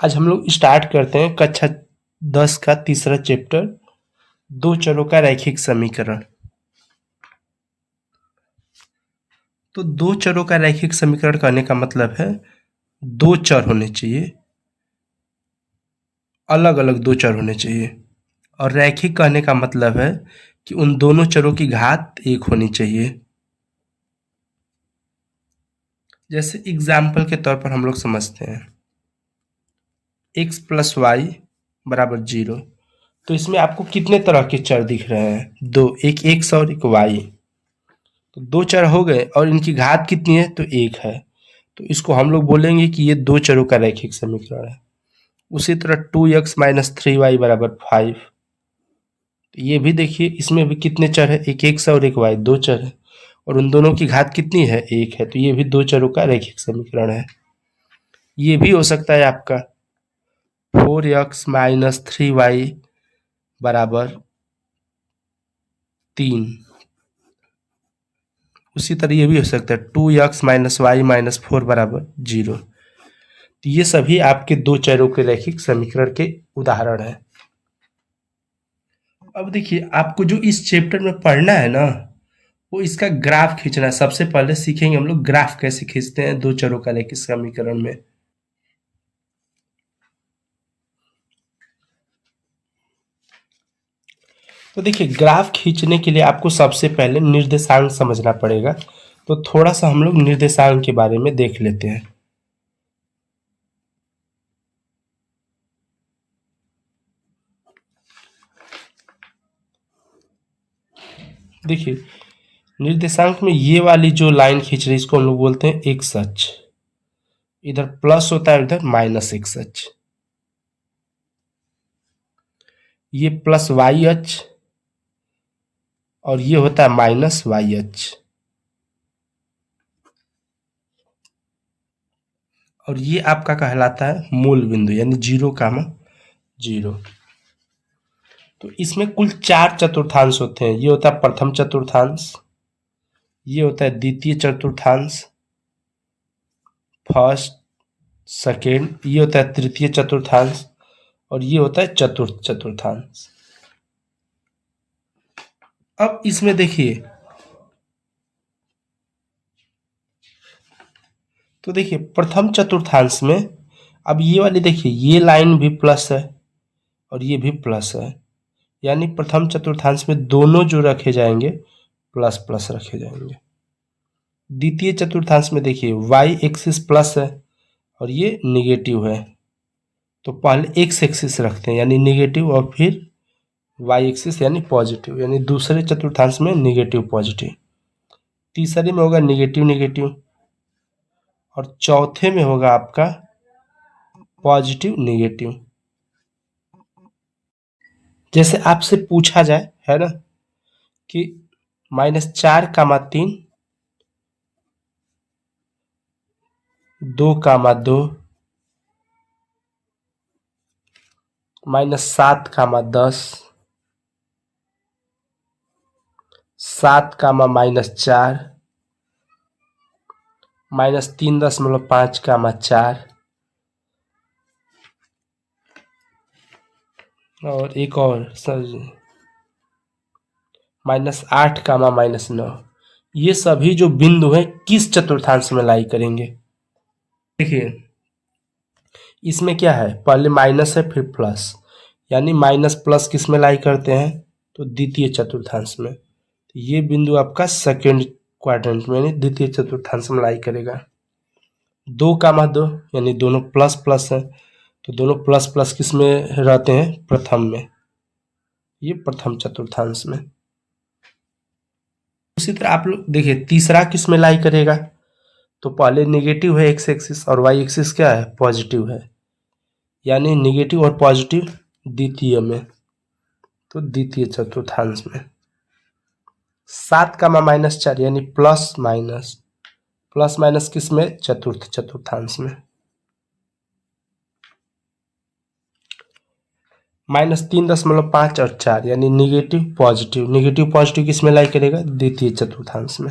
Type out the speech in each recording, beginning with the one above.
आज हम लोग स्टार्ट करते हैं कक्षा 10 का तीसरा चैप्टर, दो चरों का रैखिक समीकरण। तो दो चरों का रैखिक समीकरण कहने का मतलब है दो चर होने चाहिए, अलग अलग दो चर होने चाहिए। और रैखिक कहने का मतलब है कि उन दोनों चरों की घात एक होनी चाहिए। जैसे एग्जाम्पल के तौर पर हम लोग समझते हैं x प्लस वाई बराबर 0। तो इसमें आपको कितने तरह के चर दिख रहे हैं? दो, एक x और एक y। तो दो चर हो गए और इनकी घात कितनी है? तो एक है। तो इसको हम लोग बोलेंगे कि ये दो चरों का रैखिक समीकरण है। उसी तरह 2x माइनस 3y बराबर 5। तो ये भी देखिए, इसमें भी कितने चर है? एक x और एक y, दो चर है और उन दोनों की घात कितनी है? एक है। तो ये भी दो चरों का रैखिक समीकरण है। ये भी हो सकता है आपका 4x माइनस 3y बराबर 3। उसी तरह ये भी हो सकता है 2x माइनस वाई माइनस 4 बराबर 0। तो ये सभी आपके दो चरों के रैखिक समीकरण के उदाहरण हैं। अब देखिए, आपको जो इस चैप्टर में पढ़ना है ना, वो इसका ग्राफ खींचना है। सबसे पहले सीखेंगे हम लोग ग्राफ कैसे खींचते हैं दो चरों का रैखिक समीकरण में। तो देखिए, ग्राफ खींचने के लिए आपको सबसे पहले निर्देशांक समझना पड़ेगा। तो थोड़ा सा हम लोग निर्देशांक के बारे में देख लेते हैं। देखिए, निर्देशांक में ये वाली जो लाइन खींच रही है इसको हम लोग बोलते हैं एक्स अक्ष। इधर प्लस होता है, इधर माइनस एक्स अक्ष। ये प्लस वाई अक्ष और ये होता है माइनस वाई अक्ष। और ये आपका कहलाता है मूल बिंदु, यानी 0, 0। तो इसमें कुल 4 चतुर्थांश होते हैं। ये होता है प्रथम चतुर्थांश, ये होता है द्वितीय चतुर्थांश, फर्स्ट, सेकेंड, ये होता है तृतीय चतुर्थांश और ये होता है चतुर्थ चतुर्थांश। अब इसमें देखिए, तो देखिए प्रथम चतुर्थांश में अब ये वाली देखिए, ये लाइन भी प्लस है और ये भी प्लस है, यानी प्रथम चतुर्थांश में दोनों जो रखे जाएंगे प्लस प्लस रखे जाएंगे। द्वितीय चतुर्थांश में देखिए वाई एक्सिस प्लस है और ये निगेटिव है। तो पहले एक्स एक्सिस रखते हैं यानी निगेटिव, और फिर वाई एक्सिस यानी पॉजिटिव, यानी दूसरे चतुर्थांश में निगेटिव पॉजिटिव, तीसरे में होगा निगेटिव निगेटिव और चौथे में होगा आपका पॉजिटिव निगेटिव। जैसे आपसे पूछा जाए, है ना, कि -4, 3, 2, 2, -7, 10, 7, -4, -3.5, 4 और एक और सर -8, -9। ये सभी जो बिंदु हैं किस चतुर्थांश में लाई करेंगे? देखिए, इसमें क्या है, पहले माइनस है फिर प्लस, यानी माइनस प्लस किस में लाई करते हैं? तो द्वितीय चतुर्थांश में। ये बिंदु आपका सेकेंड क्वाड्रेंट में यानी द्वितीय चतुर्थांश में लाई करेगा। 2, 2 यानी दोनों प्लस प्लस है, तो दोनों प्लस प्लस किस में रहते हैं? प्रथम में, ये प्रथम चतुर्थांश में। उसी तरह आप लोग देखिए तीसरा किस में लाई करेगा? तो पहले नेगेटिव है एक्स एक्सिस और वाई एक्सिस क्या है? पॉजिटिव है, यानी नेगेटिव और पॉजिटिव द्वितीय में, तो द्वितीय चतुर्थांश में। 7, -4 यानी प्लस माइनस किस में? चतुर्थ चतुर्थांश में। -3.5 और 4 यानी निगेटिव पॉजिटिव किस में लाई करेगा? द्वितीय चतुर्थांश में।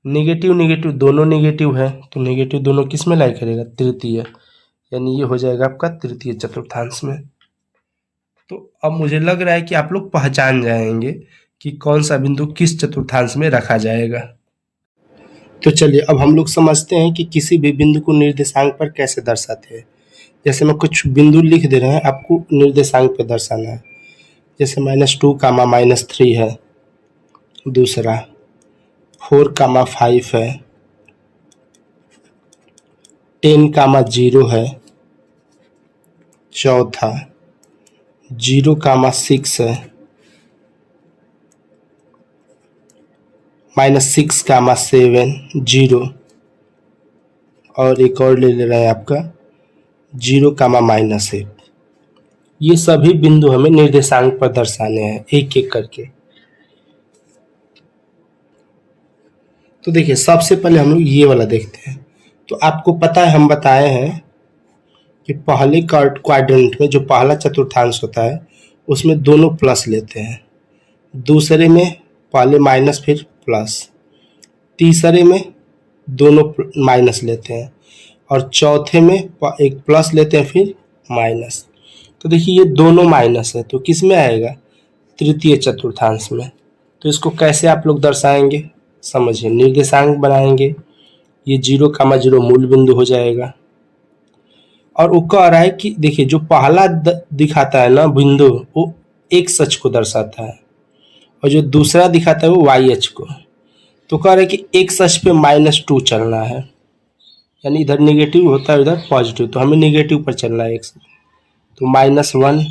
निगेटिव दोनों निगेटिव है, तो निगेटिव दोनों किस में लाई करेगा? तृतीय, यानी ये हो जाएगा आपका तृतीय चतुर्थांश में। तो अब मुझे लग रहा है कि आप लोग पहचान जाएंगे कि कौन सा बिंदु किस चतुर्थांश में रखा जाएगा। तो चलिए अब हम लोग समझते हैं कि किसी भी बिंदु को निर्देशांक पर कैसे दर्शाते हैं। जैसे मैं कुछ बिंदु लिख दे रहे हैं, आपको निर्देशांक पर दर्शाना है। जैसे -2 कामा -3 है, दूसरा 4 कामा 5 है, 10 कामा 0 है, चौथा 0 कामा 6 है, -6 कामा 7 0, और एक और ले रहे हैं आपका 0 कामा -1। ये सभी बिंदु हमें निर्देशांक पर दर्शाने हैं एक एक करके। तो देखिए सबसे पहले हम लोग ये वाला देखते हैं। तो आपको पता है हम बताए हैं कि पहले क्वाड्रेंट में जो पहला चतुर्थांश होता है उसमें दोनों प्लस लेते हैं, दूसरे में पहले माइनस फिर प्लस, तीसरे में दोनों माइनस लेते हैं, और चौथे में एक प्लस लेते हैं फिर माइनस। तो देखिए ये दोनों माइनस है, तो किस में आएगा? तृतीय चतुर्थांश में। तो इसको कैसे आप लोग दर्शाएंगे समझिए, निर्देशांक बनाएंगे। ये 0 कामा 0 मूल बिंदु हो जाएगा, और वो कह रहा है कि देखिए जो पहला दिखाता है ना बिंदु वो एक्स अक्ष को दर्शाता है, और जो दूसरा दिखाता है वो वाई अक्ष को। तो कह रहा है कि एक्स अक्ष पे -2 चलना है, यानी इधर निगेटिव होता है उधर पॉजिटिव, तो हमें निगेटिव पर चलना है एक्स। तो -1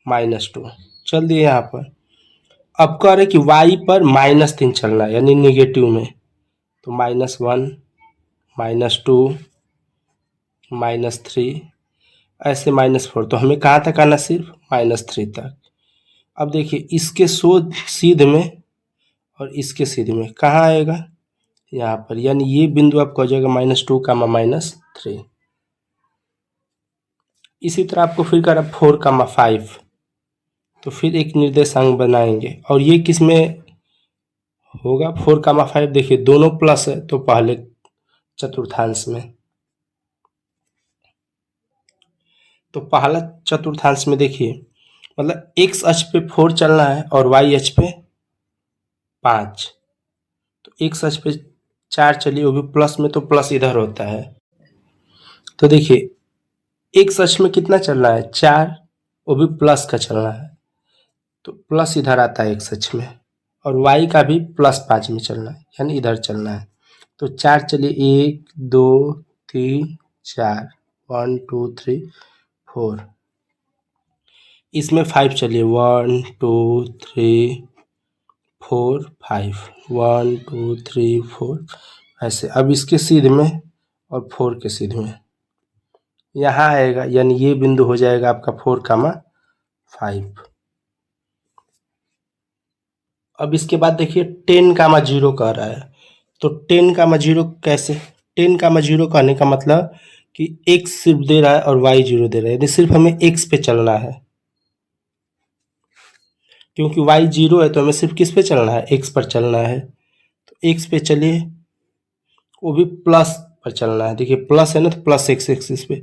-2 चल दिए यहाँ पर। अब कह रहे कि y पर -3 चलना है, यानी निगेटिव में। तो -1 -2 -3 ऐसे -4, तो हमें कहाँ तक आना? सिर्फ -3 तक। अब देखिए इसके सीध में और इसके सीध में कहाँ आएगा? यहाँ पर, यानी ये बिंदु आपको हो जाएगा -2 कामा -3। इसी तरह आपको फिर कह रहा 4 कामा 5, तो फिर एक निर्देशांक बनाएंगे, और ये किस में होगा? 4 कामा 5 देखिए दोनों प्लस है, तो पहले चतुर्थांश में। तो पहला चतुर्थांश में देखिए मतलब एक्स अक्ष पे 4 चलना है और वाई अक्ष पे 5। तो एक्स अक्ष पे 4 चलिए, वो भी प्लस में, तो प्लस इधर होता है। तो देखिए एक्स अक्ष में कितना चलना है? 4, वो भी प्लस का चलना है, तो प्लस इधर आता है एक्स अक्ष में, और वाई का भी +5 में चलना है, यानी इधर चलना है। तो 4 चलिए, 1 2 3 4, 1 2 3 4। इसमें 5 चलिए, 1 2 3 4 5, 1 2 3 4 ऐसे। अब इसके सीध में और 4 के सीध में यहाँ आएगा, यानी ये बिंदु हो जाएगा आपका 4 कामा 5। अब इसके बाद देखिए 10 कामा 0 कह रहा है। तो 10 कामा 0 कैसे? 10 कामा 0 कहने का मतलब कि x सिर्फ दे रहा है और y 0 दे रहा है, यानी सिर्फ हमें x पे चलना है। क्योंकि y 0 है तो हमें सिर्फ किस पे चलना है? x पर चलना है। तो x पे चलिए, वो भी प्लस पर चलना है। देखिए प्लस है ना, तो प्लस x एक्सिस पे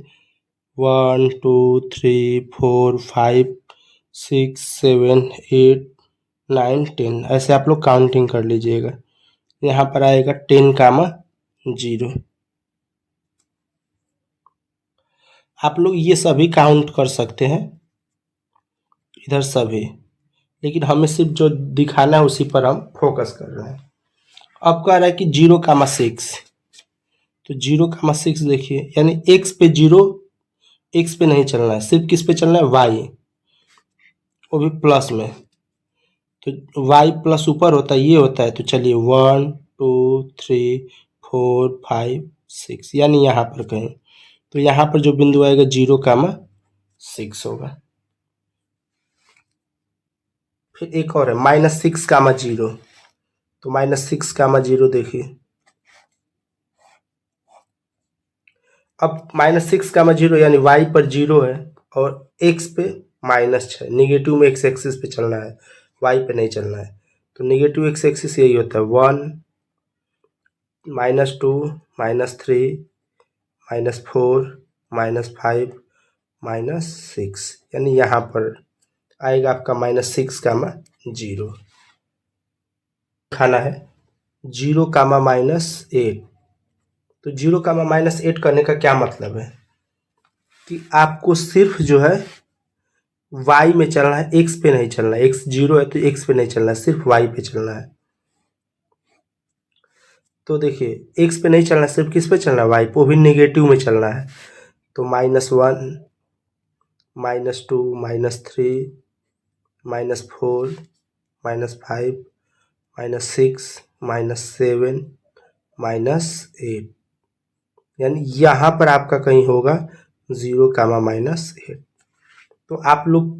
1 2 3 4 5 6 7 8 9 10 ऐसे आप लोग काउंटिंग कर लीजिएगा। यहाँ पर आएगा 10 कामा 0। आप लोग ये सभी काउंट कर सकते हैं इधर सभी, लेकिन हमें सिर्फ जो दिखाना है उसी पर हम फोकस कर रहे हैं। अब कह रहा है कि 0 कामा 6, तो 0 कामा 6 देखिए, यानी x पे 0, x पे नहीं चलना है, सिर्फ किस पे चलना है? y, वो भी प्लस में। तो y प्लस ऊपर होता है, ये होता है। तो चलिए 1 2 3 4 5 6, यानी यहाँ पर कहीं। तो यहाँ पर जो बिंदु आएगा 0 कामा 6 होगा। फिर एक और है -6 कामा 0। तो -6 कामा 0 देखिए, अब -6 कामा 0 यानी y पर 0 है और x पे -6, निगेटिव में x एक्सिस पे चलना है, y पे नहीं चलना है। तो निगेटिव x एक्सिस यही होता है, 1 -2 -3 -4 -5 -6, यानी यहाँ पर आएगा आपका -6, 0 खाना है 0, -8। तो 0, -8 करने का क्या मतलब है कि आपको सिर्फ जो है y में चलना है, x पे नहीं चलना है। x 0 है तो x पे नहीं चलना है, सिर्फ y पे चलना है। तो देखिए x पे नहीं चलना है, सिर्फ किस पे चलना है, y पे, वो भी नेगेटिव में चलना है। तो -1 -2 -3 -4 -5 -6 -7 -8, यानी यहाँ पर आपका कहीं होगा 0, -8। तो आप लोग